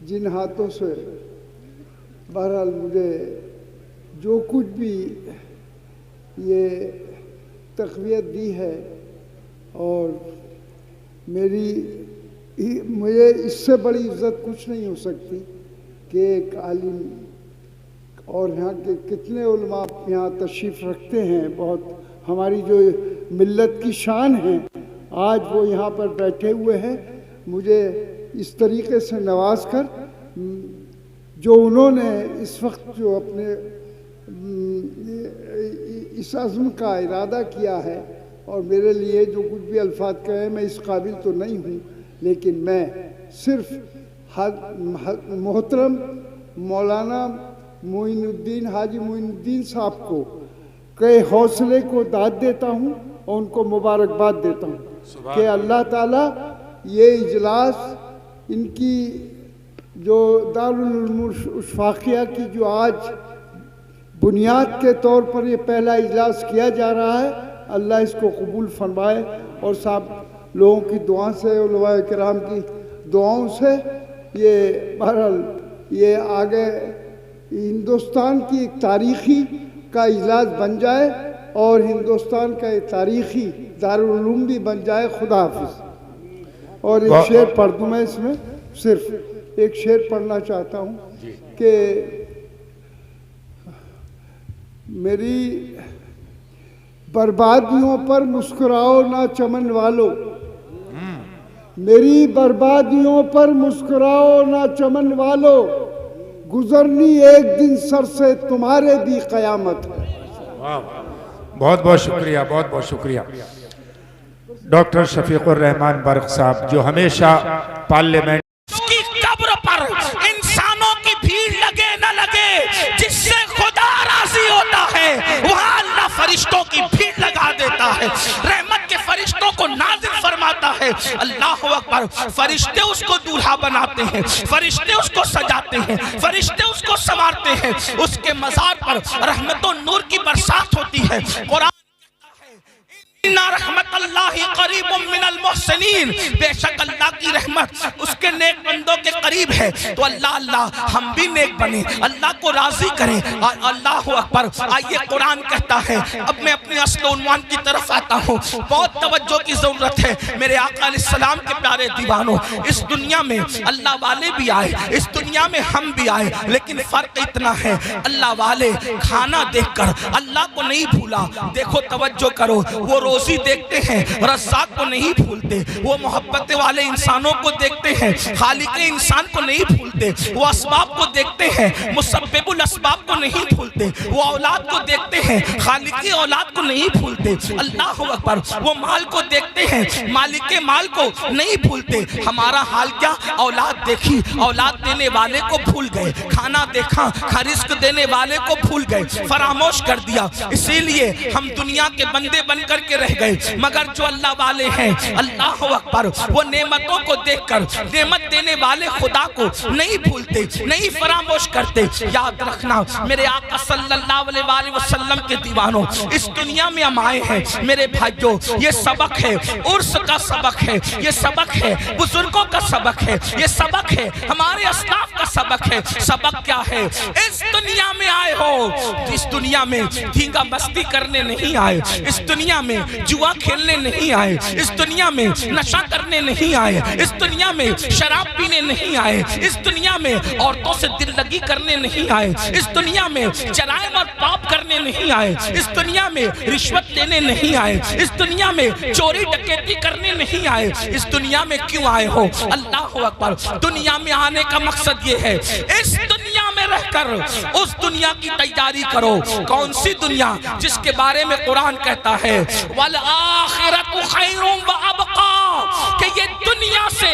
جن ہاتھوں سے بہرحال مجھے جو کچھ بھی یہ تقویت دی ہے، اور مجھے اس سے بڑی عزت کچھ نہیں ہو سکتی کہ ایک عالم، اور یہاں کے کتنے علماء یہاں تشریف رکھتے ہیں، بہت ہماری جو ملت کی شان ہیں، آج وہ یہاں پر بیٹھے ہوئے ہیں، مجھے اس طریقے سے نواز کر، جو انہوں نے اس وقت جو اپنے اس عزم کا ارادہ کیا ہے، اور میرے لیے جو کچھ بھی الفاظ کہے میں اس قابل تو نہیں ہوں، لیکن میں صرف محترم مولانا معین الدین حاجی معین الدین صاحب کو کے حوصلے کو داد دیتا ہوں اور ان کو مبارکباد دیتا ہوں کہ اللہ تعالیٰ یہ اجلاس، ان کی جو دارالعلوم اشفاقیہ کی جو آج بنیاد کے طور پر یہ پہلا اجلاس کیا جا رہا ہے، اللہ اس کو قبول فرمائے، اور صاحب لوگوں کی دعا سے، علماء کرام کی دعاؤں سے یہ بہرحال یہ آگے ہندوستان کی ایک تاریخی کا اجلاس بن جائے، اور ہندوستان کا ایک تاریخی دارالعلوم بھی بن جائے۔ خدا حافظ۔ اور ایک شعر پڑھ دوں، میں اس میں صرف ایک شعر پڑھنا چاہتا ہوں کہ میری بربادیوں پر مسکراؤ نہ چمن والو، میری بربادیوں پر مسکراؤ نہ چمن والو، گزرنی ایک دن سر سے تمہارے بھی قیامت ہے۔ بہت بہت شکریہ، بہت بہت شکریہ ڈاکٹر شفیق الرحمان برق صاحب، جو ہمیشہ پارلیمنٹ کی قبر پر انسانوں کی بھیڑ لگے نہ لگے، جس سے خدا راضی ہوتا ہے وہاں اللہ فرشتوں کی بھیڑ لگا دیتا ہے، رحمت کے فرشتوں کو نازل فرماتا ہے۔ اللہ اکبر۔ فرشتے اس کو دولہا بناتے ہیں، فرشتے اس کو سجاتے ہیں، فرشتے اس کو سنوارتے ہیں، اس کے مزار پر رحمت و نور کی برسات ہوتی ہے۔ قرآن اِنَّ رحمت اللہ قریب من المحسنین، بے شک اللہ کی رحمت اس کے نیک بندوں کے قریب ہے۔ تو اللہ ہم بھی نیک بنیں، اللہ کو راضی کریں۔ اللہ اکبر۔ آئیے قرآن کہتا ہے، اب میں اپنے اصل عنوان کی طرف آتا ہوں، بہت توجہ کی ضرورت ہے میرے آقا علیہ السلام کے پیارے دیوانوں۔ اس دنیا میں اللہ والے بھی آئے، اس دنیا میں ہم بھی آئے، لیکن فرق اتنا ہے، اللہ والے کھانا دیکھ کر اللہ کو نہیں بھولا۔ دیکھو توجہ کرو، وہ روزی دیکھتے ہیں، رزاق کو نہیں بھولتے، وہ محبت والے انسانوں کو دیکھتے ہیں، خالق انسان کو نہیں بھولتے، وہ اسباب کو دیکھتے ہیں، مسبب الاسباب کو نہیں بھولتے، وہ اولاد کو دیکھتے ہیں، خالق اولاد کو نہیں بھولتے۔ اللہ اکبر۔ وہ مال کو دیکھتے ہیں، مالک مال کو نہیں بھولتے۔ ہمارا حال کیا؟ اولاد دیکھی، اولاد دینے والے کو بھول گئے، کھانا دیکھا، رزق دینے والے کو بھول گئے، فراموش کر دیا۔ اسی لیے ہم دنیا کے بندے بن کر کے رہ گئے، مگر جو اللہ والے ہیں، اللہ اکبر، وہ نعمتوں کو دیکھ کر نعمت دینے والے خدا کو نہیں بھولتے، نہیں فراموش کرتے۔ یاد رکھنا میرے آقا صلی اللہ علیہ وآلہ وسلم کے دیوانوں، اس دنیا میں ہم آئے ہیں میرے بھائیوں، یہ سبق ہے، عرس کا سبق ہے، یہ سبق ہے بزرگوں کا سبق ہے، یہ سبق ہے ہمارے اسلاف کا سبق ہے۔ سبق کیا ہے؟ اس دنیا میں آئے ہو، اس دنیا میں دھینگا مستی کرنے نہیں آئے، اس دنیا میں جوا کھیلنے نہیں آئے، اس دنیا میں نشہ کرنے نہیں آئے، اس دنیا میں شراب پینے نہیں آئے، اس دنیا میں عورتوں سے دل لگی کرنے نہیں آئے، اس دنیا میں جرائم اور پاپ کرنے نہیں آئے، اس دنیا میں رشوت لینے نہیں آئے، اس دنیا میں چوری ڈکیتی کرنے نہیں آئے۔ اس دنیا میں کیوں آئے ہو؟ اللہ اکبر۔ دنیا میں آنے کا مقصد یہ ہے، اس دنیا میں رہ کر اس دنیا کی تیاری کرو۔ کون سی دنیا؟ جس کے بارے میں قرآن کہتا ہے وَالْآخِرَةُ خَيْرٌ وَأَبْقَىٰ، کہ یہ دنیا سے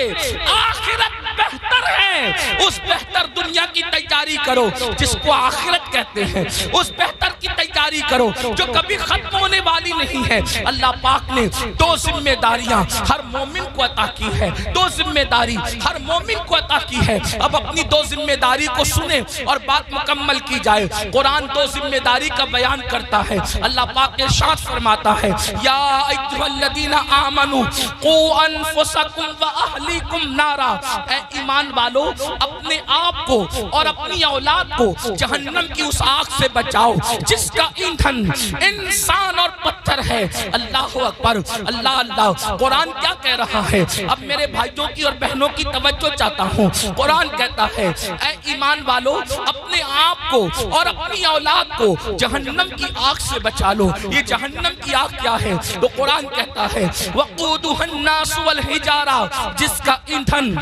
آخرت بہتر ہے۔ اس بہتر دنیا کی تیاری کرو جس کو آخرت کہتے ہیں، اس بہتر کی تیاری کرو جو کبھی ختم ہونے والی نہیں ہے۔ اللہ پاک نے دو ذمہ داریاں ہر مومن کو عطا کی ہے، دو ذمہ داری ہر مومن کو عطا کی ہے۔ اب اپنی دو ذمہ داری کو سنیں اور بات مکمل کی جائے۔ قرآن دو ذمہ داری کا بیان کرتا ہے۔ اللہ پاک ارشاد فرماتا ہے یا ایھا الذین آمنوا قوا انفسکم واہلیکم نارا، اے ایمان والو اپنے آپ کو اور اپنی اولاد کو جہنم کی اس آگ سے بچاؤ جس کا ایندھن انسان اور پتھر ہے۔ اللہ اکبر، اللہ اللہ۔ قرآن کیا کہہ رہا ہے؟ اب میرے بھائیوں کی اور بہنوں کی توجہ چاہتا ہوں۔ قرآن کہتا ہے اے ایمان والو اپنے آپ کو اور اپنی اولاد کو جہنم کی آگ سے بچا لو۔ یہ جہنم کی آگ کیا ہے؟ تو قرآن کہتا ہے وقودها الناس والحجارہ، جس کا ایندھن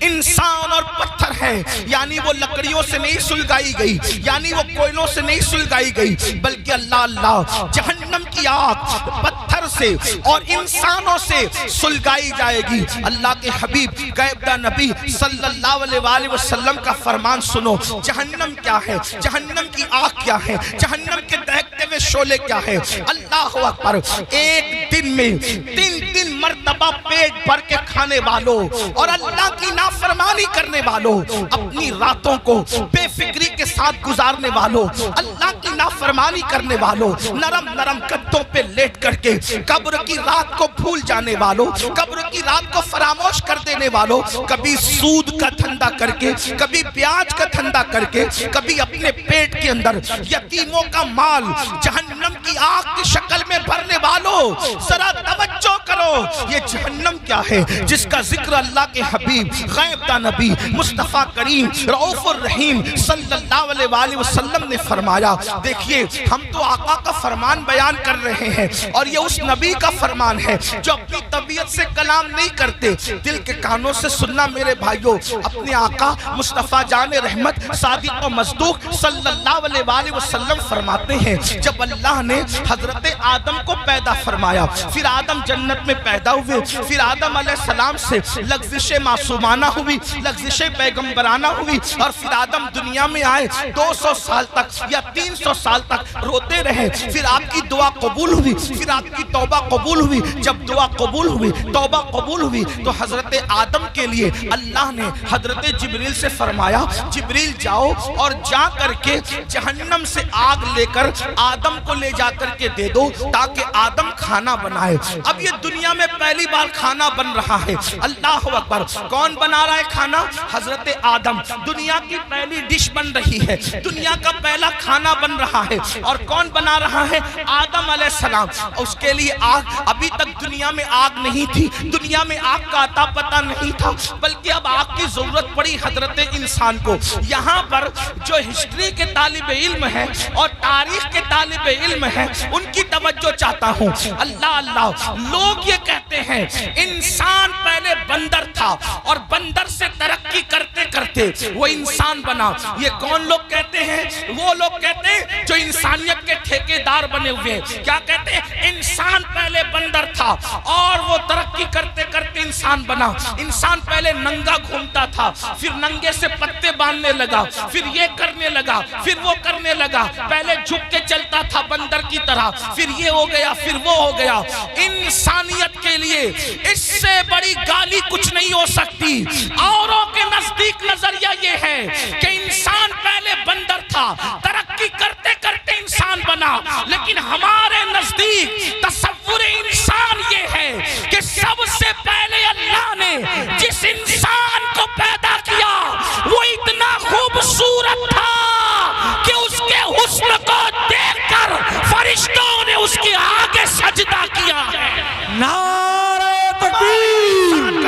انسان اور پتھر ہے، یعنی وہ لکڑیوں سے نہیں سلگائی گئی، یعنی وہ کوئلوں سے نہیں سلگائی گئی، بلکہ اللہ اللہ جہنم کی آگ پتھر سے اور انسانوں سے سلگائی جائے گی۔ اللہ کے حبیب غیبدہ نبی صلی اللہ علیہ وآلہ وسلم کا فرمان سنو۔ جہنم کیا ہے؟ جہنم کی آگ کیا ہے؟ جہنم کے دہکتے ہوئے شعلے کیا ہے؟ اللہ اکبر۔ ایک دن میں 3 مرتبہ پیٹ بھر کے کھانے والوں اور اللہ کی نافرمانی کرنے والوں، اپنی راتوں کو بے فکری کے ساتھ گزارنے والوں، اللہ کی نافرمانی کرنے والوں، نرم نرم گدوں پہ لیٹ کر کے قبر کی رات کو بھول جانے والوں، قبر کی رات کو فراموش کر دینے والوں، کبھی سود کا دھندا کر کے، کبھی بیاج کا دھندا کر کے، کبھی اپنے پیٹ کے اندر یتیموں کا مال جہنم کی آگ کی شکل میں بھرنے والوں، ذرا توجہ کرو۔ یہ جہنم کیا ہے جس کا ذکر اللہ کے حبیب غیبدہ نبی مصطفیٰ کریم رؤوف الرحیم صلی اللہ علیہ وآلہ وسلم نے فرمایا۔ دیکھیے ہم تو آقا کا فرمان بیان کر رہے ہیں اور یہ اس نبی کا فرمان ہے جو اپنی طبیعت سے کلام نہیں کرتے، دل کے کانوں سے سننا میرے بھائیوں۔ اپنے آقا مصطفیٰ جان رحمت صادق و مصدوق صلی اللہ علیہ وآلہ وسلم فرماتے ہیں جب اللہ نے حضرت آدم کو پیدا فرمایا، پھر آدم جنت میں پیدا ہوئے، پھر آدم علیہ السلام سے لغزش معصومانہ ہوئی، لغزش پیغمبرانہ ہوئی، اور پھر آدم دنیا میں آئے 200 سال تک یا 300 سال تک روتے رہے، پھر آپ کی دعا قبول ہوئی، پھر آپ کی توبہ قبول ہوئی۔ جب دعا قبول ہوئی، توبہ قبول ہوئی، تو حضرت آدم کے لیے اللہ نے حضرت جبریل سے فرمایا جبریل جاؤ اور جا کر کے جہنم سے آگ لے کر آدم کو لے جا کر کے دے دو تاکہ آدم کھانا بنائے۔ اب یہ دنیا میں پہلی بار کھانا بن رہا ہے۔ اللہ اکبر۔ کون بنا رہا ہے کھانا؟ حضرت آدم۔ دنیا کی پہلی ڈش بن رہی ہے، دنیا کا پہلا کھانا بن رہا ہے، اور کون بنا رہا ہے؟ آدم علیہ السلام۔ اس کے لیے آگ، ابھی تک دنیا میں آگ نہیں تھی، دنیا میں آگ کا عطا پتہ نہیں تھا، بلکہ اب آگ کی ضرورت پڑی حضرت انسان کو۔ یہاں پر جو ہسٹری کے طالب علم ہیں اور تاریخ کے طالب علم ہیں ان کی توجہ چاہتا ہوں۔ اللہ اللہ، لوگ یہ کہتے ہیں انسان پہلے بندر تھا اور بندر سے ترقی کرتے کرتے وہ انسان بنا۔ یہ کون لوگ کہتے ہیں؟ وہ لوگ کہتے ہیں جو انسانیت کے ٹھیکیدار بنے ہوئے ہیں۔ کیا کہتے ہیں؟ انسان پہلے بندر تھا اور وہ ترقی کرتے کرتے انسان بنا۔ انسان پہلے ننگا گھومتا تھا، پھر ننگے سے پتے باندھنے لگا، پھر یہ کرنے لگا، پھر وہ کرنے لگا، پہلے جھک کے چلتا تھا بندر کی طرح، پھر یہ ہو گیا، پھر وہ ہو گیا۔ انسانیت کے لیے اس سے بڑی گالی کچھ نہیں ہو سکتی۔ اوروں کے نزدیک نظریہ یہ ہے کہ انسان پہلے بندر تھا، ترقی کرتے کرتے انسان بنا، لیکن ہمارے نزدیک تصور انسان یہ ہے کہ سب سے پہلے اللہ نے جس انسان کو پیدا کیا وہ اتنا خوبصورت تھا کہ اس کے حسن کو دیکھ کر فرشتوں نے اس کے آگے سجدہ کیا ہے۔ نعرہ تکبیر،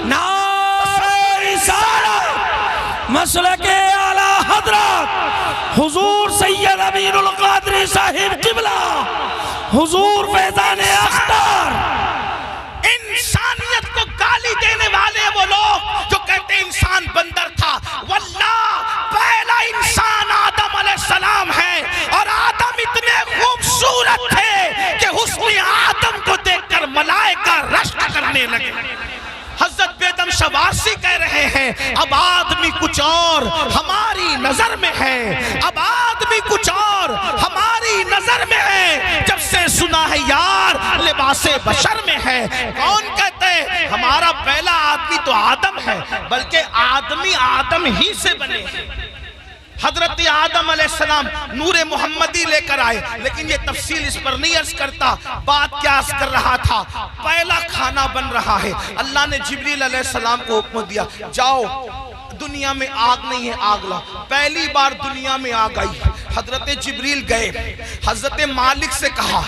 نعرہ رسالت، مسلک اعلیٰ حضرت حضور سید امین القادری صاحب قبلہ، حضور فیضان اختر۔ انسانیت کو گالی دینے والے وہ لوگ جو کہتے ہیں انسان بندر تھا، واللہ پہلا انسان آدم علیہ السلام ہے، اور آدم اتنے خوبصورت تھے کہ حسن آدم کو دیکھ کر ملائکہ رشک کرنے لگے۔ حضرت بیدم شوارسی کہہ رہے ہیں اب آدمی کچھ اور ہماری نظر میں ہے، اب آدمی کچھ اور ہماری نظر میں ہے، جب سے سنا ہے یار لباس بشر میں ہے۔ کون کہتے ہیں ہمارا پہلا آدمی تو آدم ہے، بلکہ آدمی آدم ہی سے بنے ہیں۔ حضرت آدم علیہ السلام نور محمدی لے کر آئے، لیکن یہ تفصیل اس پر نہیں عرض کرتا۔ بات کیا عرض کر رہا تھا؟ پہلا کھانا بن رہا ہے۔ اللہ نے جبریل علیہ السلام کو حکم دیا جاؤ دنیا میں آگ نہیں ہے، آگ لا۔ پہلی بار دنیا میں آگ آئی، حضرت جبریل گئے، حضرت مالک سے کہا،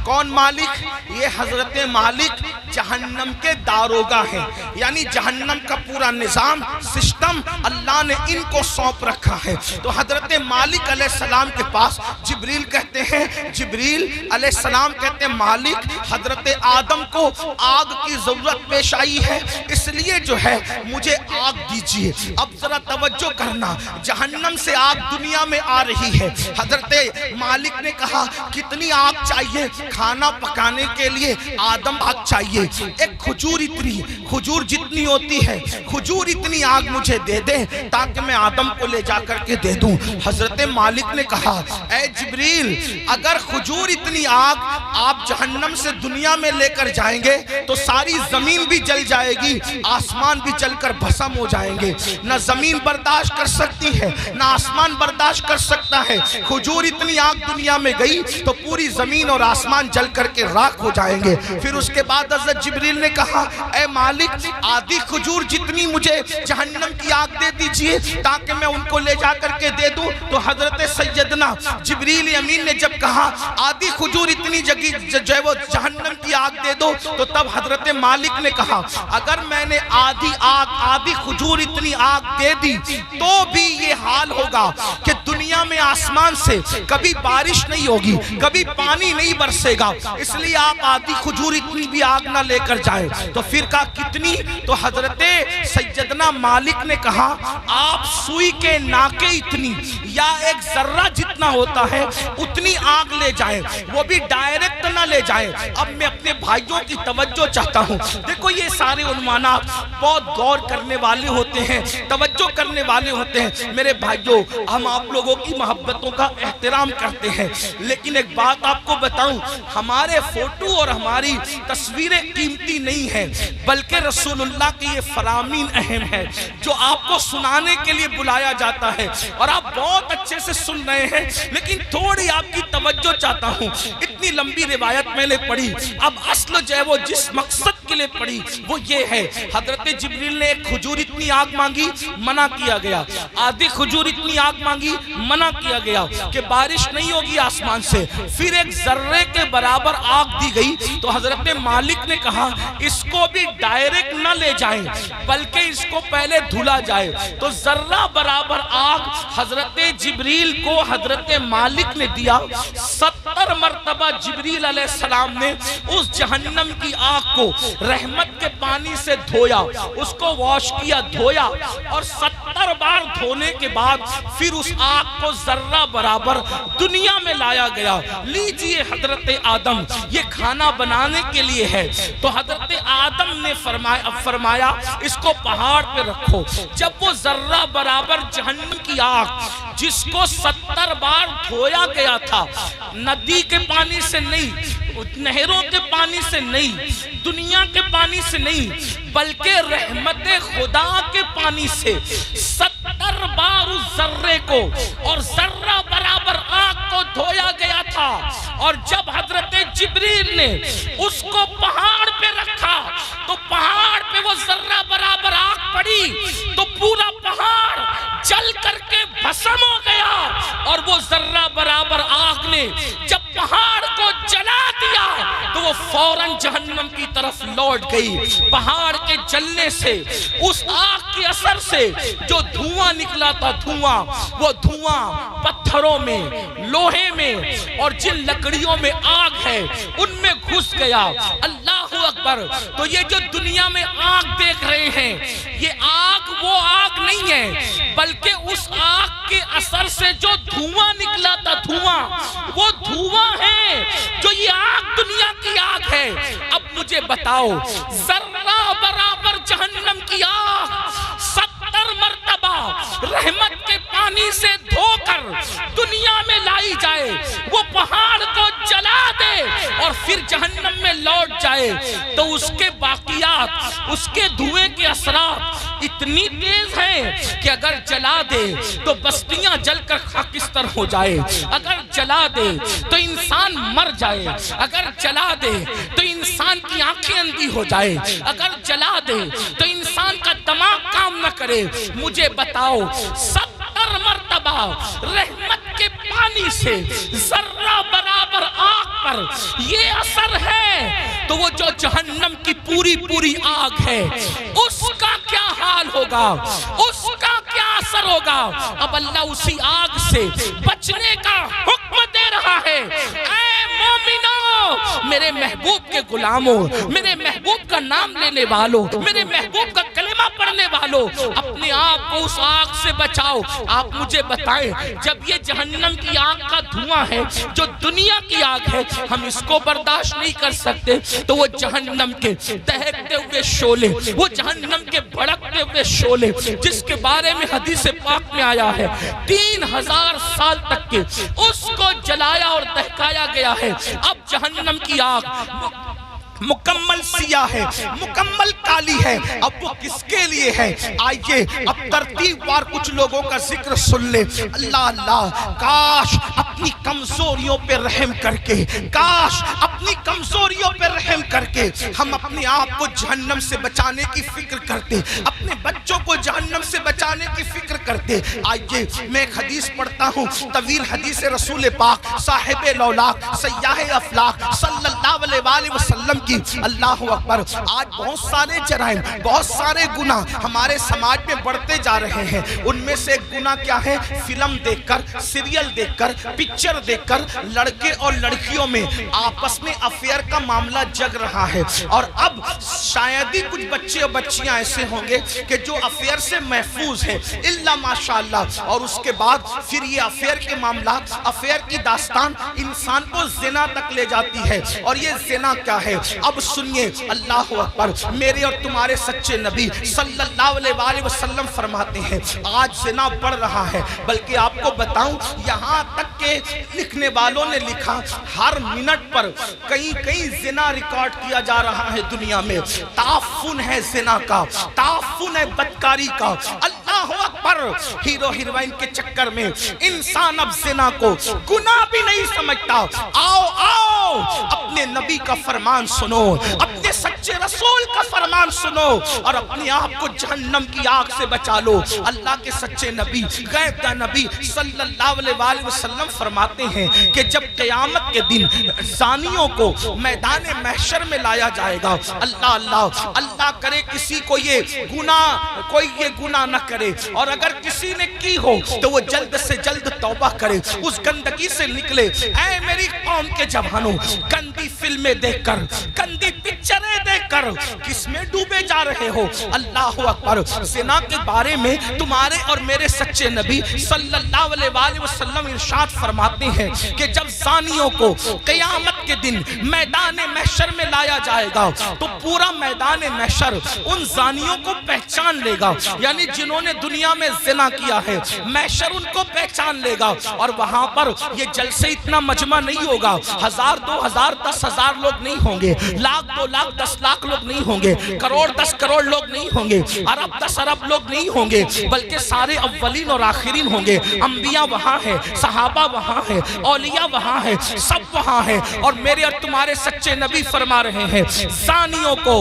کون مالک؟ یہ حضرت مالک جہنم کے داروغہ ہیں، یعنی جہنم کا پورا نظام سسٹم اللہ نے ان کو سونپ رکھا ہے۔ تو حضرت مالک علیہ السلام کے پاس جبریل کہتے ہیں، جبریل علیہ السلام کہتے ہیں مالک حضرت آدم کو آگ کی ضرورت پیش آئی ہے، اس لیے جو ہے مجھے آگ دیجیے۔ اب ذرا توجہ کرنا، جہنم سے آگ دنیا میں آ رہی ہے۔ حضرت مالک نے کہا کتنی آگ چاہیے؟ کھانا پکانے کے لیے آدم آگ چاہیے، ایک کھجور اتنی، کھجور جتنی ہوتی ہے کھجور اتنی آگ مجھے دے دیں تاکہ میں آدم کو لے جا کر کے دے دوں۔ حضرت مالک نے کہا اے جبریل اگر کھجور اتنی آگ آپ جہنم سے دنیا میں لے کر جائیں گے تو ساری زمین بھی جل جائے گی، آسمان بھی جل کر بھسم ہو جائیں گے، نہ زمین برداشت کر سکتی ہے نہ آسمان برداشت کر سکتا ہے۔ کھجور اتنی آگ دنیا میں گئی تو پوری زمین اور آسمان جل کر کے راکھ ہو جائیں گے۔ پھر اس کے بعد حضرت جبریل نے کہا اے مالک آدھی کھجور جتنی مجھے جہنم کی آگ دے دیجئے تاکہ میں ان کو لے جا کر کے دے دوں۔ تو حضرت سیدنا جبریل امین نے جب کہا آدھی کھجور اتنی جو ہے وہ جہنم کی آگ دے دو، تو تب حضرت مالک نے کہا اگر میں نے آدھی کھجور اتنی آگ دے دی تو بھی یہ حال ہوگا کہ دنیا میں آسمان سے کبھی بارش نہیں ہوگی، کبھی پانی نہیں برسے گا، اس لیے آپ آدھی کھجور اتنی بھی آگ نہ لے کر جائیں۔ تو پھر کہا کتنی؟ تو حضرت سیدنا مالک نے کہا آپ سوئی کے ناکے اتنی یا ایک ذرہ جتنا ہوتا ہے اتنی آگ لے جائیں، وہ بھی ڈائریکٹ نہ لے جائیں۔ اب میں اپنے بھائیوں کی توجہ چاہتا ہوں، دیکھو یہ سارے عنوانات بہت غور کرنے والے ہوتے ہیں، توجہ کرنے والے ہوتے ہیں۔ میرے بھائیوں ہم آپ لوگوں کی محبتوں کا احترام کرتے ہیں، لیکن ایک بات آپ کو بتاؤں، ہمارے فوٹو اور ہماری تصویریں قیمتی نہیں ہیں، بلکہ رسول اللہ کی یہ فرامین اہم ہے جو آپ کو سنانے کے لیے بلایا جاتا ہے، اور آپ بہت اچھے سے سن رہے ہیں، لیکن تھوڑی آپ کی توجہ چاہتا ہوں۔ اتنی لمبی روایت میں نے پڑھی، اب اصل جو ہے وہ جس مقصد کے لیے پڑھی وہ یہ ہے، حضرت جبریل نے ایک کھجور اتنی آگ مانگی، منع کیا گیا، آدھی کھجور اتنی آگ مانگی، منع کیا گیا کہ بارش نہیں ہوگی آسمان سے، پھر ایک ذرے کے برابر آگ دی گئی۔ تو حضرت مالک نے کہا اس کو بھی ڈائریکٹ نہ لے جائیں بلکہ اس کو پہلے دھلا جائے۔ تو ذرہ برابر آگ حضرت جبریل کو حضرت مالک نے دیا، 70 مرتبہ جبریل علیہ السلام نے اس جہنم کی آگ کو رحمت کے پانی سے دھویا، اس کو واش کیا، دھویا، اور 70 بار دھونے کے بعد پھر اس آگ کو ذرہ برابر دنیا میں لایا گیا۔ لیجئے حضرت آدم یہ کھانا بنانے کے لیے ہے، تو حضرت آدم نے فرمایا اس کو پہاڑ پہ رکھو۔ جب وہ ذرہ برابر جہنم کی آگ جس کو 70 بار دھویا گیا تھا، ندی کے پانی سے نہیں، نہروں کے پانی سے نہیں، دنیا کے پانی سے نہیں، بلکہ رحمت خدا کے پانی سے 70 بار اس ذرے کو اور ذرہ برابر آگ کو دھویا گیا تھا۔ اور جب حضرت جبریل نے اس کو پہاڑ پہ رکھا تو پہاڑ پہ وہ ذرہ برابر آگ پڑی تو پورا پہاڑ جل کر کے بھسم ہو گیا، اور وہ ذرہ برابر آگ نے جب پہاڑ کو جلا دیا تو وہ فوراً جہنم کی طرف لوٹ گئی۔ پہاڑ کے جلنے سے اس آگ کے اثر سے جو دھواں نکلا تھا، وہ دھواں پتھروں میں، لوہے میں اور جن لکڑیوں میں آگ ہے ان میں گھس گیا۔ اللہ اکبر! تو یہ جو دنیا میں آگ دیکھ رہے ہیں، یہ آگ وہ آگ نہیں ہے، بلکہ اس آگ کے اثر سے جو دھواں نکلا تھا، وہ دھواں ہے جو یہ آگ دنیا کی آگ ہے۔ اب مجھے بتاؤ، ذرہ برابر جہنم کی آگ 70 مرتبہ رحمت کے پانی سے دھو کر دنیا میں لائی جائے، وہ پہاڑ کو جلا دے اور پھر جہنم میں لوٹ جائے، تو اس کے باقیات، اس کے دھوئے کے اثرات اتنی تیز ہے کہ اگر جلا دے تو بستیاں جل کر خاکستر ہو جائے، اگر جلا دے تو انسان مر جائے، اگر جلا دے تو انسان کی آنکھیں اندھی ہو جائے، اگر جلا دے تو انسان کا دماغ کام نہ کرے۔ مجھے بتاؤ 70 مرتبہ رحمت کے پانی سے ذرہ برابر آگ پر یہ اثر ہے تو وہ جو جہنم کی پوری پوری آگ ہے اس کا کیا حال ہوگا، اس کا کیا اثر ہوگا؟ اب اللہ اسی آگ سے بچنے کا حکم دے رہا ہے۔ اے مومنو، میرے محبوب کے غلاموں، میرے محبوب کا نام لینے والوں، میرے محبوب کا کلمہ پڑھنے والوں، اپنے آپ کو اس آگ سے بچاؤ۔ آپ مجھے بتائیں، جب یہ جہنم کی آگ کا دھواں ہے جو دنیا کی آگ ہے ہم اس کو برداشت نہیں کر سکتے، تو وہ جہنم کے دہکتے ہوئے شعلے، وہ جہنم کے بھڑکتے ہوئے شعلے جس کے بارے میں حدیث پاک میں آیا ہے 3000 سال تک کے اس کو جلایا اور دہکایا گیا ہے۔ اب جہنم کی آگ مکمل سیاہ ہے، مکمل کالی ہے، اب وہ کس کے لیے ہے؟ آئیے اب ترتیب وار کچھ لوگوں کا ذکر سن لے۔ اللہ اللہ، کاش اپنی کمزوریوں پہ رحم کر کے، کاش اپنی کمزوریوں پہ رحم کر کے ہم اپنے آپ کو جہنم سے بچانے کی فکر کرتے، اپنے بچوں کو جہنم سے بچانے کی فکر کرتے۔ آئیے میں ایک حدیث پڑھتا ہوں، طویل حدیث رسول پاک صاحب لولاک سیاح افلاق صلی اللہ علیہ وسلم کی۔ اللہ اکبر، آج بہت سارے جرائم، بہت سارے گناہ ہمارے سماج میں بڑھتے جا رہے ہیں۔ ان میں سے ایک گناہ کیا ہے؟ فلم دیکھ کر، سیریل دیکھ کر، پکچر دیکھ کر لڑکے اور لڑکیوں میں آپس میں افیئر کا معاملہ جگ رہا ہے۔ اور اب شاید ہی کچھ بچے اور بچیاں ایسے ہوں گے کہ جو افیئر سے محفوظ ہیں، الا ماشاءاللہ۔ اور اس کے بعد پھر یہ افیئر کے معاملات، افیئر کی داستان انسان کو زنا تک لے جاتی ہے۔ اور یہ زنا کیا ہے؟ اب سنیے، اللہ اکبر، میرے اور تمہارے سچے نبی صلی اللہ علیہ وسلم فرماتے ہیں آج زنا بڑھ رہا ہے۔ بلکہ آپ کو بتاؤں، یہاں تک کہ لکھنے والوں نے لکھا ہر منٹ پر کئی زنا ریکارڈ کیا جا رہا ہے دنیا میں۔ تعفن ہے زنا کا، تعفن ہے بدکاری کا۔ اللہ اکبر، ہیرو ہیروئن کے چکر میں انسان اب زنا کو گناہ بھی نہیں سمجھتا۔ آؤ آؤ، اپنے نبی کا فرمان سنو، اپنے سچے رسول کا فرمان سنو اور اپنے آپ کو جہنم کی آگ سے بچا لو۔ اللہ کے سچے نبی، غیب کا نبی صلی اللہ علیہ وسلم فرماتے ہیں کہ جب قیامت کے دن زانیوں کو میدان محشر میں لایا جائے گا، اللہ اللہ، اللہ کرے کسی کو یہ گناہ نہ کرے، اور اگر کسی نے کی ہو تو وہ جلد سے جلد توبہ کرے، اس گندگی سے نکلے۔ اے میری قوم کے جوانوں، گندی فلمیں دیکھ کر، گندی پکچریں دیکھ کر کس میں ڈوبے جا رہے ہو؟ اللہ اکبر، زنا کے بارے میں تمہارے اور میرے سچے نبی صلی اللہ علیہ وسلم ارشاد فرماتے ہیں کہ جب زانیوں کو قیامت کے دن میدان محشر میں لایا جائے گا تو پورا میدان محشر ان زانیوں کو پہچان لے گا، یعنی جنہوں نے دنیا میں زنا کیا ہے، محشر ان کو پہچان لے گا۔ اور وہاں پر یہ جلسے اتنا مجمع نہیں ہوگا، 1000 2000 10,000 لوگ نہیں ہوں گے، لاکھ 2 لاکھ 10 لاکھ لوگ نہیں ہوں گے، کروڑ 10 کروڑ لوگ نہیں ہوں گے، ارب 10 ارب لوگ نہیں ہوں گے، بلکہ سارے اولین اور آخرین ہوں گے۔ انبیاء وہاں ہیں، صحابہ وہاں ہیں، اولیاء وہاں ہیں، سب وہاں ہیں۔ اور میرے اور تمہارے سچے نبی فرما رہے ہیں زانیوں کو،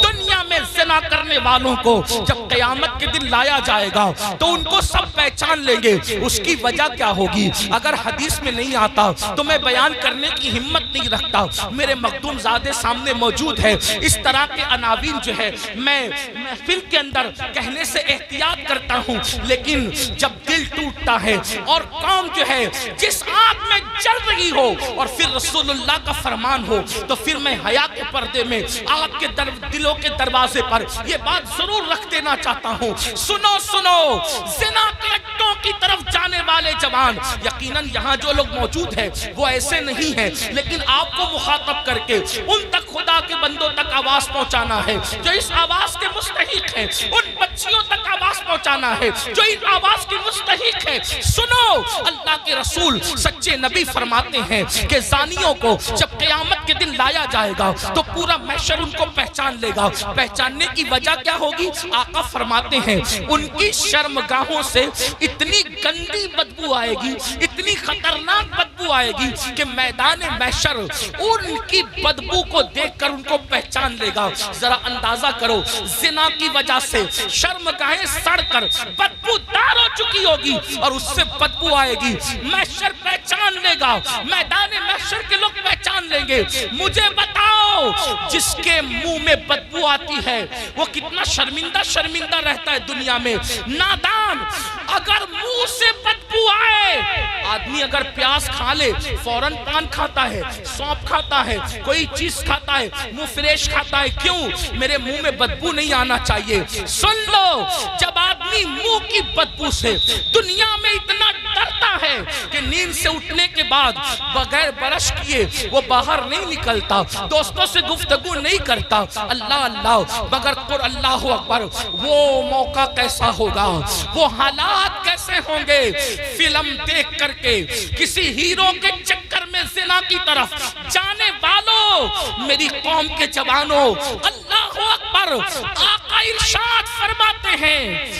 دنیا میں زنا کرنے والوں کو جب قیامت کے دن لایا جائے گا تو ان کو سب پہچان لیں گے۔ اس کی وجہ کیا ہوگی؟ اگر حدیث میں نہیں آتا تو میں بیان کرنے کی ہمت نہیں رکھتا، میرے مخدوم زادے سامنے موجود ہے۔ اس طرح کے عناوین جو ہے میں محفل کے اندر کہنے سے احتیاط کرتا ہوں، لیکن جب دل ٹوٹتا ہے اور قوم جو ہے جس آگ میں جل رہی ہو اور پھر رسول اللہ کا فرمان ہو تو پھر میں حیا کے پردے میں آپ کے دلوں کے دروازے پر یہ بات ضرور رکھ دینا چاہتا ہوں، سنو سنو، زنا کے اڈوں کی طرف جانے والے جوان، یقیناً یہاں جو لوگ موجود ہیں وہ ایسے نہیں ہیں، لیکن آپ کو مخاطب کر کے ان تک خدا کے بندوں تک آواز پہنچانا ہے جو اس آواز کے مستحق ہیں، ان بچیوں تک آواز پہنچانا پہنچانا ہے جو ان آواز کی مستحق ہے. سنو, اللہ کے رسول سچے نبی فرماتے ہیں کہ زانیوں کو جب قیامت کے دن لایا جائے گا تو پورا محشر ان کو پہچان لے گا. پہچاننے کی وجہ کیا ہوگی؟ آقا فرماتے ہیں ان کی شرمگاہوں سے اتنی گندی بدبو آئے گی, اتنی خطرناک بدبو آئے گی کہ میدان محشر ان کی بدبو کو دیکھ کر ان کو پہچان لے گا. ذرا اندازہ کرو, زنا کی وجہ سے شرمگاہیں سڑ کر بدبو دار ہو چکی ہوگی اور اس سے بدبو آئے گی. محشر پہچان لے گا, میدان محشر کے لوگ پہچان لیں گے. مجھے بتاؤ جس کے منہ میں بدبو آتی ہے وہ کتنا شرمندہ رہتا ہے دنیا میں. نادان, اگر منہ سے بدبو آئے, آدمی اگر پیاز کھا لے فوراً پان کھاتا ہے, سونپ کھاتا ہے, کوئی چیز کھاتا ہے, منہ فریش کھاتا ہے. کیوں؟ میرے منہ میں بدبو نہیں آنا چاہیے. سن لو, جب آدمی منہ کی بدبو سے دنیا میں اتنا ڈرتا ہے کہ نیند سے اٹھنے کے بعد بغیر برش کیے وہ باہر نہیں نکلتا, دوستوں سے گفتگو نہیں کرتا, اللہ اللہ مگر اللہ اکبر, وہ موقع کیسا ہوگا, وہ حالات کیسے ہوں گے. فلم دیکھ کر کے کسی ہیرو کے چکر میں زنا کی طرف جانے والوں, میری قوم کے جوانوں, اللہ اکبر. آقا ارشاد فرماتے ہیں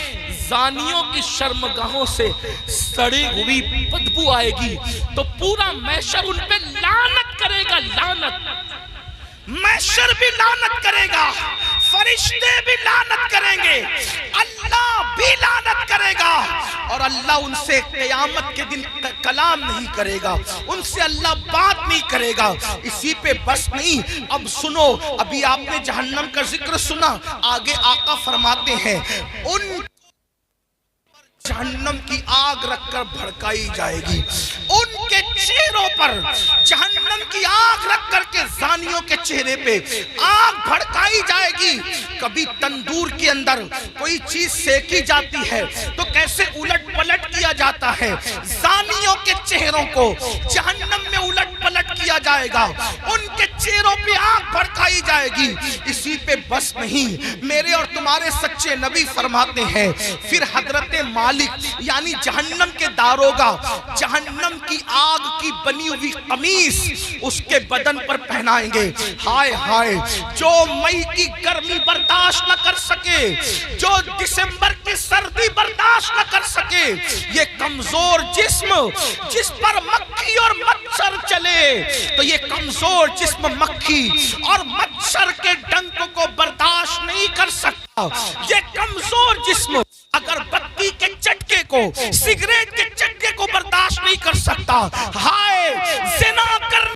زانیوں کی شرمگاہوں سے سڑی ہوئی بدبو آئے گی تو پورا محشر ان پہ لعنت کرے گا. لعنت, محشر بھی لعنت کرے گا, فرشتے بھی لعنت کریں گے, اللہ بھی لعنت کرے گا, اور اللہ ان سے قیامت کے دن کلام نہیں کرے گا, ان سے اللہ بات نہیں کرے گا. اسی پہ بس نہیں, اب سنو, ابھی آپ نے جہنم کا ذکر سنا, آگے آقا فرماتے ہیں ان جہنم کی آگ رکھ کر بھڑکائی جائے گی. ان کے چہروں پر جہنم کی آگ رکھ کر کے زانیوں کے چہرے پہ آگ بھڑکائی جائے گی. کبھی تندور کے اندر کوئی چیز سیکی جاتی ہے تو کیسے الٹ پلٹ کیا جاتا ہے, زانیوں کے چہروں کو جہنم میں الٹ پلٹ کیا جائے گا, ان کے چہروں پہ آگ بھڑکائی جائے گی. اسی پہ بس نہیں, میرے اور تمہارے سچے نبی فرماتے ہیں پھر حضرت مالک یعنی جہنم کے داروغہ جہنم کی آگ کی بنی ہوئی قمیص اس کے بدن پر پہنائیں گے. ہائے ہائے, جو مئی کی گرمی برداشت نہ کر سکے, جو دسمبر کی سردی برداشت نہ کر سکے, یہ کمزور جسم جس پر مکھی اور مچھر چلے تو یہ کمزور جسم مکھی اور مچھر کے ڈنک کو برداشت نہیں کر سکتا. یہ کمزور جسم اگر بتی کے چٹکے کو, سگریٹ کے چٹکے کو برداشت نہیں کر سکتا. ہائے, زنا کرنے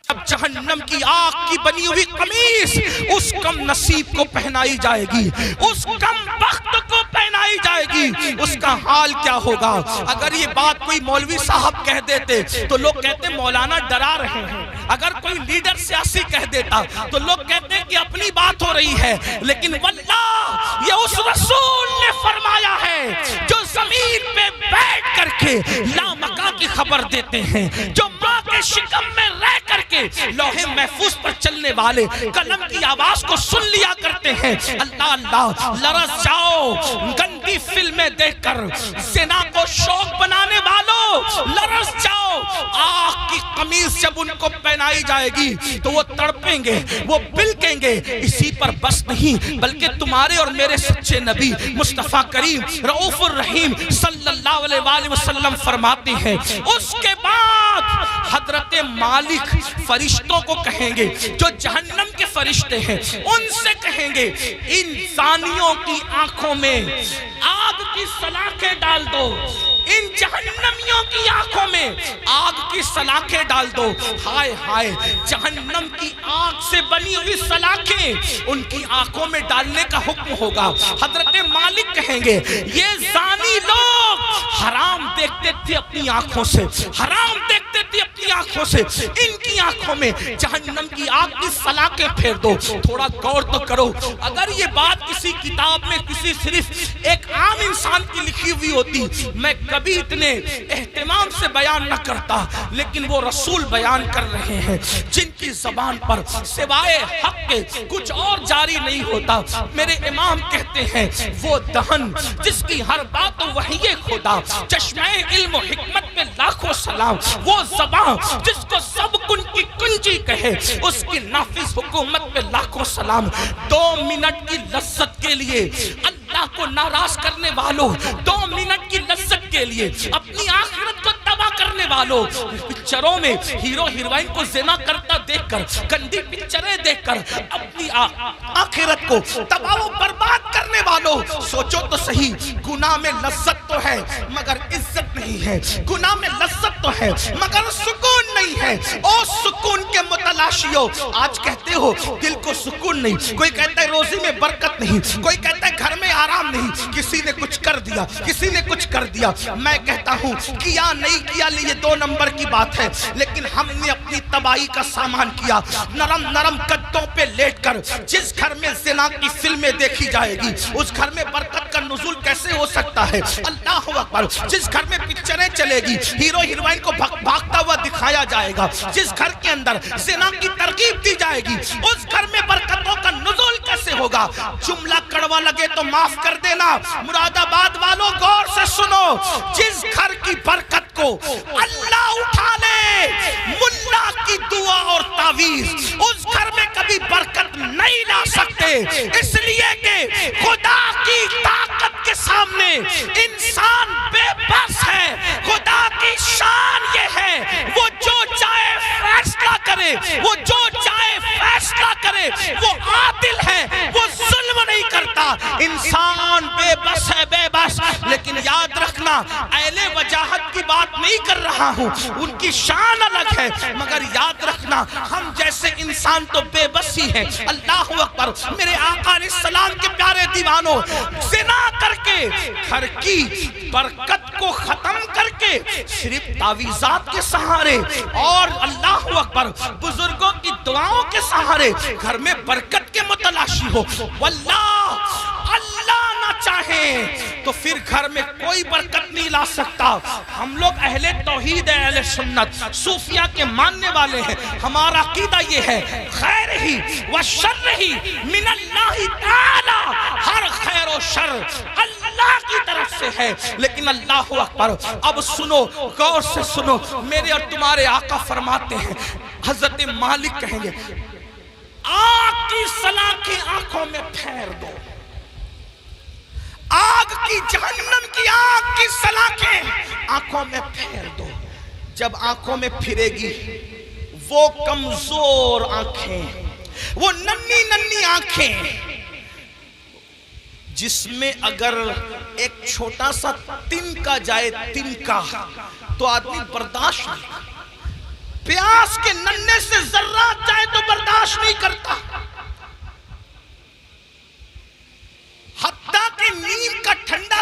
اب جہنم کی آگ کی بنی ہوئی قمیص اس کم نصیب کو پہنائی جائے گی, اس کم بخت کو پہنائی جائے گی. اس کا حال کیا ہوگا؟ اگر یہ بات کوئی مولوی صاحب کہہ دیتے تو لوگ کہتے مولانا ڈرا رہے ہیں, اگر کوئی لیڈر سیاسی کہہ دیتا تو لوگ کہتے کہ اپنی بات ہو رہی ہے. لیکن واللہ یہ اس رسول نے فرمایا ہے جو زمین پہ بیٹھ کر کے لامکاں کی خبر دیتے ہیں, جو ماں کے شکم میں رہ کر کے لوح محفوظ پر چلنے والے قلم کی آواز کو سن لیا کرتے ہیں. اللہ اللہ, لرز جاؤ گندی فلمیں دیکھ کر, زنا کو شوق بنانے والوں لرز جاؤ. آگ کی قمیص جب ان کو پہنائی جائے گی تو وہ تڑپیں گے, وہ بلکیں گے. اسی پر بس نہیں بلکہ تمہارے اور میرے سچے نبی مصطفیٰ کریم رؤوف الرحیم صلی اللہ علیہ وآلہ وسلم فرماتے ہیں اس کے بعد حضرت مالک فرشتوں کو کہیں گے, جو جہنم کے فرشتے ہیں ان سے کہیں گے ان زانیوں کی آنکھوں میں آگ کی سلاخیں ڈال دو, ان جہنمیوں کی آنکھوں میں آگ کی سلاخیں ڈال دو. ہائے ہائے, جہنم کی آگ سے بنی ہوئی سلاخیں ان کی آنکھوں میں ڈالنے کا حکم ہوگا. حضرت مالک کہیں گے یہ زانی لوگ حرام دیکھتے تھے اپنی آنکھوں سے, حرام دیکھتے تھے اپنی آنکھوں سے ان کی آنکھوں میں جہنم کی آگ کی سلاخیں پھیر دو. تھوڑا غور تو کرو, اگر یہ بات کسی کتاب میں کسی صرف ایک عام انسان کی لکھی ہوئی ہوتی میں کبھی اتنے اہتمام سے بیان نہ کرتا, لیکن وہ رسول بیان کر رہے ہیں جن کی زبان پر سوائے حق کے کچھ اور جاری نہیں ہوتا. میرے امام کہتے ہیں وہ دہن جس کی ہر بات وحی خدا, چشمہ علم و حکمت پہ لاکھوں سلام, وہ زبان جس کو سب کن کی کنجی کہے اس کی نافذ حکومت پہ لاکھوں سلام. 2 منٹ کی لذت کے لیے اللہ کو ناراض کرنے والوں, 2 منٹ کی لذت کے لیے اپنی آخرت کو تباہ کرنے والوں, پکچروں میں ہیرو ہیروئن کو زنا کرتا دیکھ کر, گندی پکچریں دیکھ کر اپنی آخرت کو تباہ و برباد کرنے والوں, سوچو تو صحیح, گناہ میں لذت تو ہے مگر عزت نہیں ہے, گناہ میں لذت تو ہے مگر سکون نہیں ہے. او سکون کے متلاشیوں, آج کہتے ہو دل کو سکون نہیں, کوئی کہتا ہے روزی میں برکت نہیں, کوئی کہتا ہے گھر میں آرام نہیں, کسی نے کچھ کر دیا, کسی نے کچھ کر دیا. میں کہتا ہوں کیا نہیں کیا یہ 2 نمبر کی بات ہے, لیکن ہم نے اپنی تباہی کا سامان کیا. نرم نرم گدوں پہ لیٹ کر جس گھر میں زنا کی فلمیں دیکھی جائے گی اس گھر میں برکت کا نزول کیسے ہو سکتا ہے؟ اللہ اکبر. جس گھر میں پکچریں چلے گی, ہیرو ہیروئن کو بھاگتا ہوا دکھایا جائے گا, جس گھر کے اندر زنا کی ترغیب دی جائے گی اس گھر میں برکتوں کا نزول کیسے ہوگا؟ جملہ کڑوا لگے تو معاف کر دینا, مراد آباد والوں غور سے سنو, جس گھر کی برکت کو اللہ اٹھا لے ملا کی دعا اور تعویذ, اس گھر میں کبھی برکت نہیں لا سکتے, اس لیے کہ خدا کی طاقت کے سامنے انسان بے بس ہے. خدا کی شان یہ ہے وہ جو چاہے فیصلہ کرے, وہ جو چاہے فیصلہ کرے, وہ عادل ہے, وہ ظلم نہیں کرتا. انسان بے بس ہے, بے بس. لیکن یاد رکھنا اہل وجاہت کی بات نہیں کر رہا ہوں, ان کی شان الگ ہے, مگر یاد رکھنا ہم جیسے انسان تو بے بس ہی ہیں. اللہ اکبر. میرے آقا علیہ السلام کے پیارے دیوانوں, زنا کر کے گھر کی برکت کو ختم کر کے صرف تعویذات کے سہارے اور اللہ اکبر بزرگوں کی دعاؤں کے سہارے گھر میں برکت کے متلاشی ہو, واللہ اللہ نہ چاہے تو پھر گھر میں کوئی برکت نہیں لا سکتا. ہم لوگ اہل توحید ہے, اہل سنت, صوفیہ کے ماننے والے ہیں. ہمارا عقیدہ یہ ہے خیر ہی و شر ہی من اللہ تعالی, ہر خیر و شر اللہ کی طرف سے ہے. لیکن اللہ اکبر, اب سنو, غور سے سنو, میرے اور تمہارے آقا فرماتے ہیں, حضرت مالک کہیں گے آگ کی سلاخیں آنکھوں میں پھیر دو, آگ کی جہنم کی آگ کی سلاخیں آنکھوں میں پھیر دو. جب آنکھوں میں پھرے گی وہ کمزور آنکھیں, وہ ننھی ننھی آنکھیں جس میں اگر ایک چھوٹا سا تنکا جائے, تنکا, تو آدمی برداشت نہیں, پیاس کے ننھے سے ذرات جائے تو برداشت نہیں کرتا. حتیٰ کہ نیم کا ٹھنڈا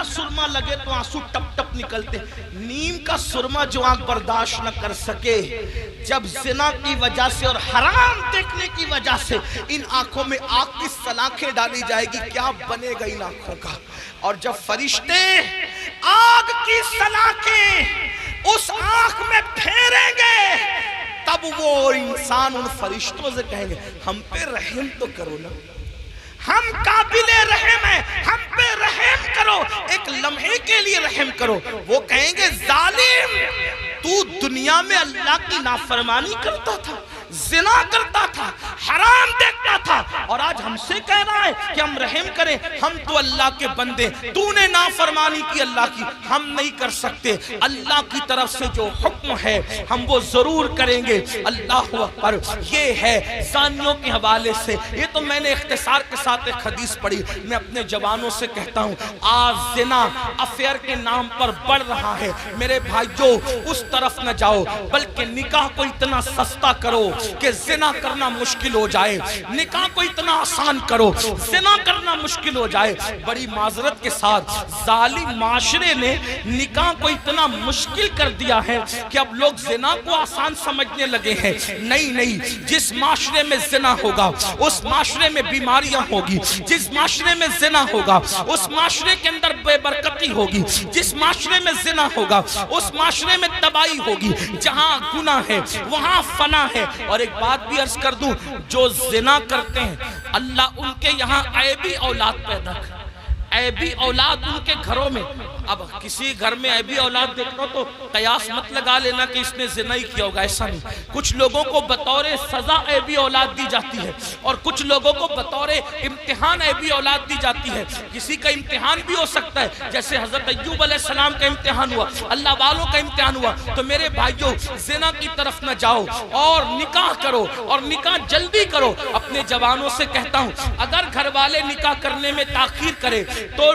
سرما لگے تو آنسو ٹپ ٹپ نکلتے. نیم کا سرما جو آنکھ برداشت نہ کر سکے, جب زنا کی وجہ سے اور حرام دیکھنے کی وجہ سے ان آنکھوں میں آگ کی سلاخیں ڈالی جائے گی, کیا بنے گا ان آنکھوں کا؟ اور جب فرشتے آگ کی سلاخیں اس آنکھ میں پھیریں گے تب وہ انسان ان فرشتوں سے کہیں گے ہم پہ رحم تو کرو نا, ہم قابل رحم ہیں, ہم پہ رحم کرو, ایک لمحے کے لیے رحم کرو. وہ کہیں گے ظالم, تو دنیا میں اللہ کی نافرمانی کرتا تھا, زنا کرتا تھا, حرام دیکھتا تھا, اور آج ہم سے کہہ رہا ہے کہ ہم رحم کریں. ہم تو اللہ کے بندے, تو نے نافرمانی کی اللہ کی, ہم نہیں کر سکتے. اللہ کی طرف سے جو حکم ہے ہم وہ ضرور کریں گے. اللہ اکبر. یہ ہے زانیوں کے حوالے سے. یہ تو میں نے اختصار کے ساتھ ایک حدیث پڑھی. میں اپنے جوانوں سے کہتا ہوں آج زنا افیئر کے نام پر بڑھ رہا ہے. میرے بھائیو اس طرف نہ جاؤ, بلکہ نکاح کو اتنا سستا کرو کہ زنا کرنا مشکل مشکل ہو جائے، نکاح کو اتنا آسان کرو، زنا کرنا مشکل ہو جائے۔ بڑی معذرت کے ساتھ ظالم معاشرے نے نکاح کو اتنا مشکل کر دیا ہے کہ اب لوگ زنا کو آسان سمجھنے لگے ہیں۔ نہیں، جس معاشرے میں زنا ہوگا اس معاشرے میں بیماریاں ہوگی، جس معاشرے میں زنا ہوگا اس معاشرے کے اندر بے برکتی ہوگی، جس معاشرے میں زنا ہوگا اس معاشرے میں تباہی ہوگی۔ جہاں گناہ ہے وہاں فنا ہے۔ اور ایک بات بھی عرض کر دوں، جو زنا کرتے ہیں اللہ ان کے یہاں عیبی اولاد پیدا کر، عیبی اولاد ان کے گھروں میں۔ اب کسی گھر میں عیبی اولاد دیکھو تو قیاس مت لگا لینا کہ اس نے زنا ہی کیا ہوگا، ایسا نہیں۔ کچھ لوگوں کو بطور سزا عیبی اولاد دی جاتی ہے اور کچھ لوگوں کو بطور امتحان عیبی اولاد دی جاتی ہے۔ کسی کا امتحان بھی ہو سکتا ہے، جیسے حضرت ایوب علیہ السلام کا امتحان ہوا، اللہ والوں کا امتحان ہوا۔ تو میرے بھائیوں، زنا کی طرف نہ جاؤ اور نکاح کرو، اور نکاح جلدی کرو۔ اپنے جوانوں سے کہتا ہوں، اگر گھر والے نکاح کرنے میں تاخیر کرے تو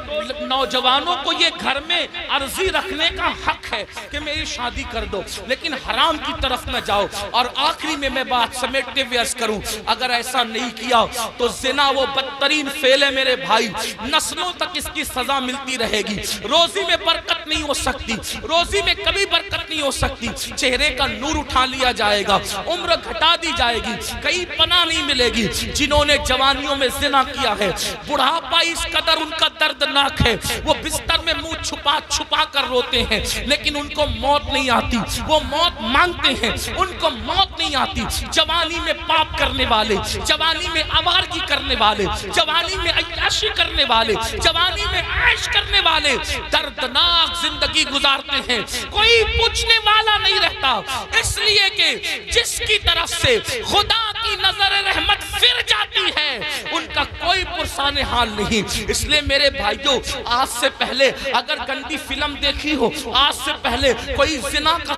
نوجوانوں کو یہ گھر میں عرضی رکھنے کا حق ہے کہ میری شادی کر دو، لیکن حرام کی طرف نہ جاؤ۔ اور آخری میں بات سمیٹتے ہوئے عرض کروں، اگر ایسا نہیں کیا تو زنا وہ بدترین فعل ہے میرے بھائی، نسلوں تک اس کی سزا ملتی رہے گی۔ روزی میں برکت نہیں ہو سکتی، روزی میں کبھی برکت نہیں ہو سکتی، چہرے کا نور اٹھا لیا جائے گا، عمر گھٹا دی جائے گی، کہیں پناہ نہیں ملے گی۔ جنہوں نے جوانیوں میں زنا کیا ہے، بڑھاپا اس قدر ان کا دردناک ہے، وہ بستر میں منہ چھپا چھپا کر روتے ہیں، لیکن ان کو موت نہیں آتی، وہ موت مانگتے ہیں، ان کو موت نہیں آتی۔ جوانی میں پاپ کرنے والے، جوانی میں آوارگی کرنے والے، جوانی میں عیاشی کرنے والے، جوانی میں عیش کرنے والے دردناک زندگی گزارتے ہیں، کوئی پوچھنے والا نہیں رہتا، اس لیے کہ جس کی طرف سے خدا کی نظر رحمت پھر جاتی ہے ان کا کوئی پرسان حال نہیں۔ اس لیے میرے بھائیوں، آج سے پہلے اگر گندی فلم دیکھی ہو، آج سے پہلے کوئی زنا کا